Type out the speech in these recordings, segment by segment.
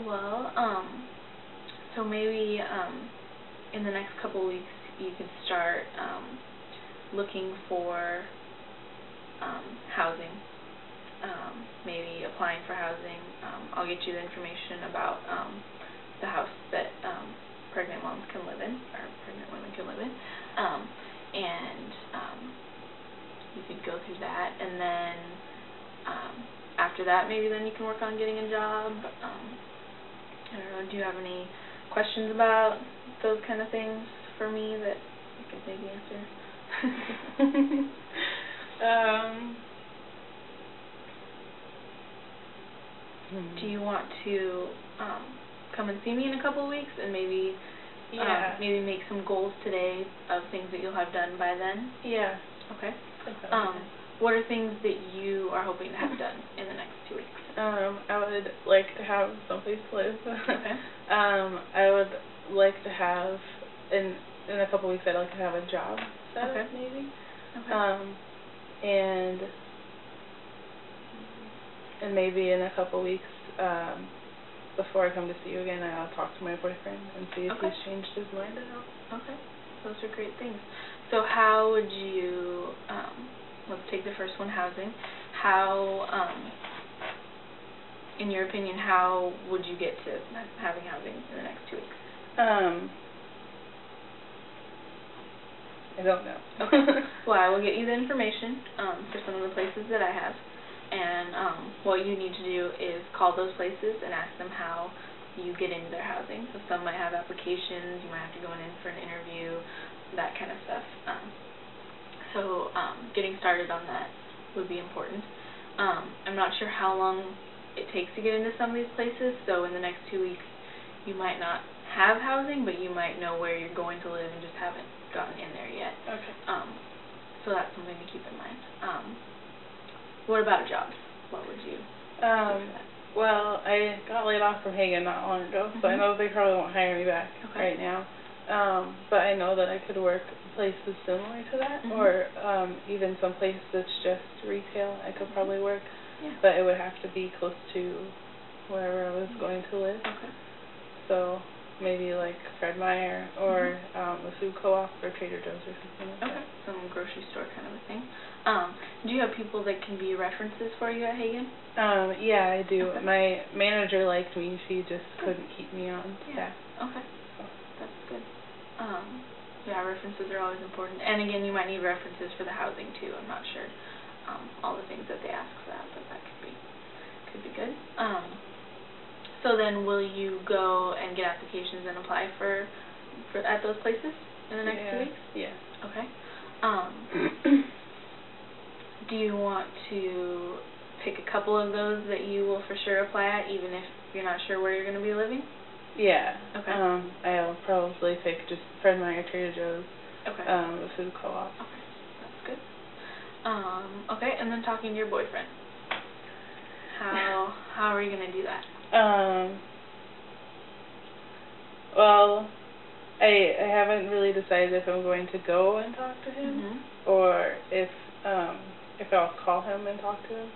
Well, so maybe in the next couple weeks you can start looking for housing. Maybe applying for housing. I'll get you the information about the house that pregnant moms can live in, or pregnant women can live in, and you could go through that, and then after that, maybe then you can work on getting a job. I don't know, do you have any questions about those kind of things for me that you could maybe answer? Do you want to come and see me in a couple of weeks and maybe maybe make some goals today of things that you'll have done by then? Yeah. Okay. What are things that you are hoping to have done in the next 2 weeks? I would like to have someplace to live. Okay. I would like to have, in a couple weeks, I'd like to have a job set up, maybe. Okay. And maybe in a couple weeks, before I come to see you again, I'll talk to my boyfriend and see if he's changed his mind at all. Okay. Those are great things. So how would you, let's take the first one, housing. How, in your opinion, how would you get to having housing in the next 2 weeks? I don't know. Okay. Well, I will get you the information for some of the places that I have. And what you need to do is call those places and ask them how you get into their housing. So some might have applications, you might have to go in for an interview, that kind of stuff. So getting started on that would be important. I'm not sure how long it takes to get into some of these places, so in the next 2 weeks you might not have housing, but you might know where you're going to live and just haven't gotten in there yet. Okay. So that's something to keep in mind. What about jobs? What would you do for that? Well, I got laid off from Hagen not long ago, so I know they probably won't hire me back right now. But I know that I could work places similar to that, or even some place that's just retail. I could probably work, but it would have to be close to wherever I was going to live. Okay. So maybe like Fred Meyer or the food co-op or Trader Joe's or something like that. Some grocery store kind of a thing. Do you have people that can be references for you at Hagen? Yeah, I do. My manager liked me. She just couldn't keep me on staff. Okay. That's good. Yeah, references are always important. And again, you might need references for the housing too. I'm not sure all the things that they ask for that, but that could be good. So then will you go and get applications and apply for at those places in the next 2 weeks? Yeah. Okay. Do you want to pick a couple of those that you will for sure apply at, even if you're not sure where you're going to be living? Yeah. Okay. I'll probably pick just Fred Meyer, Trader Joe's, the food co-op. Okay, that's good. Okay, and then talking to your boyfriend. How are you going to do that? Well, I haven't really decided if I'm going to go and talk to him or if I'll call him and talk to him.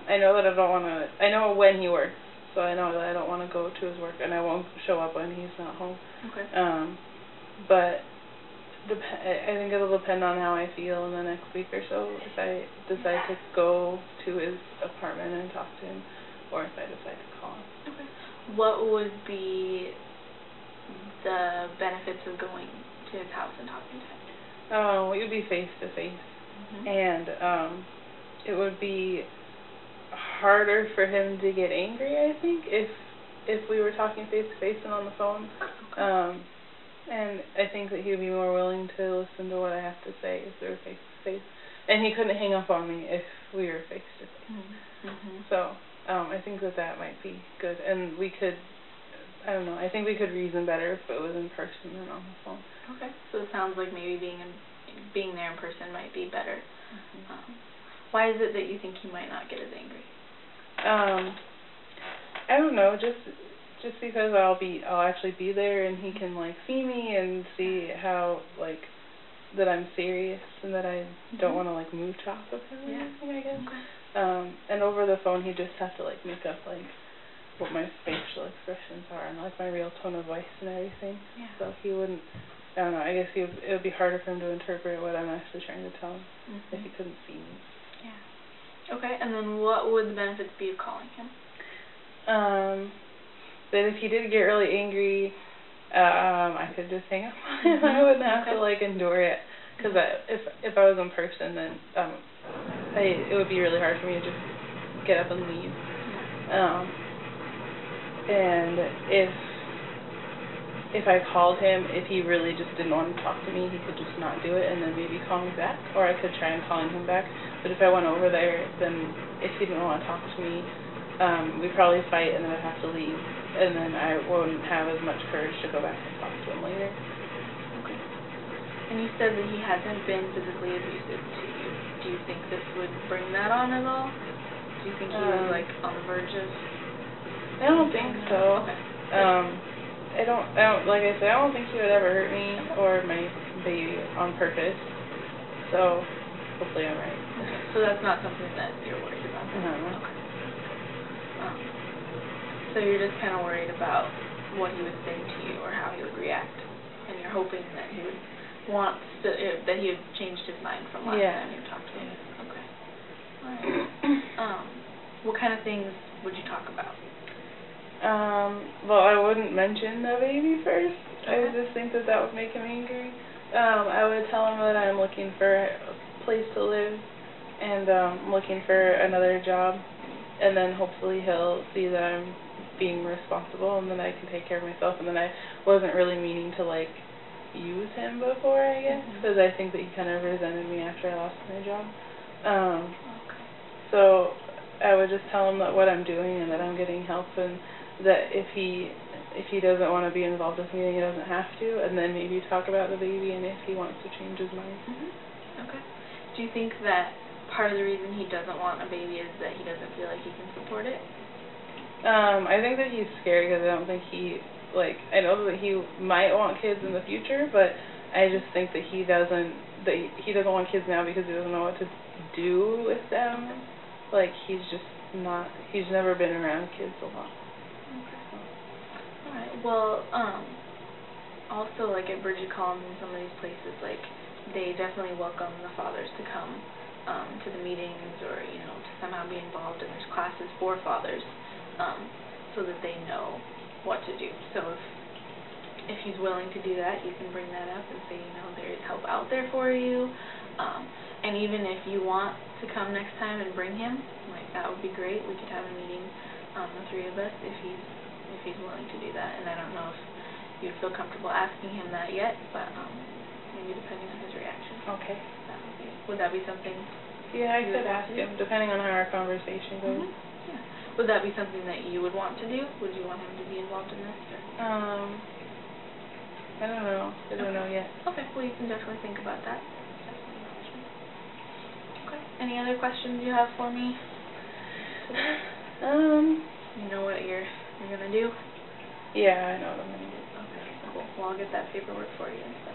I know that I don't want to. I know when he works, so I know that I don't want to go to his work, and I won't show up when he's not home. Okay. But I think it'll depend on how I feel in the next week or so if I decide to go to his apartment and talk to him, or if I decide to call him. Okay. What would be the benefits of going to his house and talking to him? It would be face to face, and it would be harder for him to get angry, I think, if we were talking face to face and on the phone. And I think that he would be more willing to listen to what I have to say if we were face to face. And he couldn't hang up on me if we were face to face. So I think that might be good, and we could. I don't know. I think we could reason better if it was in person than on the phone. Okay. So it sounds like maybe being there in person might be better. Why is it that you think he might not get as angry? I don't know. Just because I'll actually be there and he can like see me and see how like that I'm serious and that I don't want to like move off of him or anything, I guess. And over the phone he just has to like make up like what my facial expressions are and like my real tone of voice and everything. Yeah. So he wouldn't. I don't know. I guess it would be harder for him to interpret what I'm actually trying to tell him if he couldn't see me. Yeah. Okay. And then what would the benefits be of calling him? That if he did get really angry, I could just hang up on him. I wouldn't have to like endure it. Because if I was in person, then it would be really hard for me to just get up and leave. And if I called him, if he really just didn't want to talk to me, he could just not do it and then maybe call me back, or I could try and calling him back. But if I went over there, then if he didn't want to talk to me, we'd probably fight and then I'd have to leave, and then I wouldn't have as much courage to go back and talk to him later. Okay. And you said that he hasn't been physically abusive to you. Do you think this would bring that on at all? Do you think he was like on the verge of? I don't think so. Okay. I don't like I said, I don't think he would ever hurt me or my baby on purpose. So hopefully I'm right. Okay. So that's not something that you're worried about. Uh-huh. Okay. So you're just kind of worried about what he would say to you or how he would react, and you're hoping that he would that he had changed his mind from last time you talked to him. Yeah. Okay. All right. What kind of things would you talk about? Well, I wouldn't mention the baby first. Okay. I would just think that would make him angry. I would tell him that I'm looking for a place to live and looking for another job, and then hopefully he'll see that I'm being responsible and then I can take care of myself, and then I wasn't really meaning to like use him before, I guess, because I think that he kind of resented me after I lost my job. Okay. So I would just tell him that what I'm doing and that I'm getting help, and that if he doesn't want to be involved with me, then he doesn't have to, and then maybe talk about the baby and if he wants to change his mind. Okay. Do you think that part of the reason he doesn't want a baby is that he doesn't feel like he can support it? I think that he's scared because I don't think I know that he might want kids in the future, but I just think that he doesn't want kids now because he doesn't know what to do with them. Like he's never been around kids a lot. Okay. Alright. Well, also like at Bridget Collins and some of these places, like they definitely welcome the fathers to come to the meetings, or to somehow be involved, and there's classes for fathers so that they know what to do. So if he's willing to do that, you can bring that up and say, there is help out there for you. And even if you want to come next time and bring him, like that would be great. We could have a meeting, the three of us, if he's willing to do that. And I don't know if you'd feel comfortable asking him that yet, but maybe depending on his reaction. Okay. Would that be something? Yeah, I could ask him, depending on how our conversation goes. Yeah. Would that be something that you would want to do? Would you want him to be involved in this? Or? I don't know. I don't know yet. Okay. Well, you can definitely think about that. Okay. Any other questions you have for me? You know what you're gonna do? Yeah, I know what I'm gonna do. Okay. Cool. Well, I'll get that paperwork for you and stuff.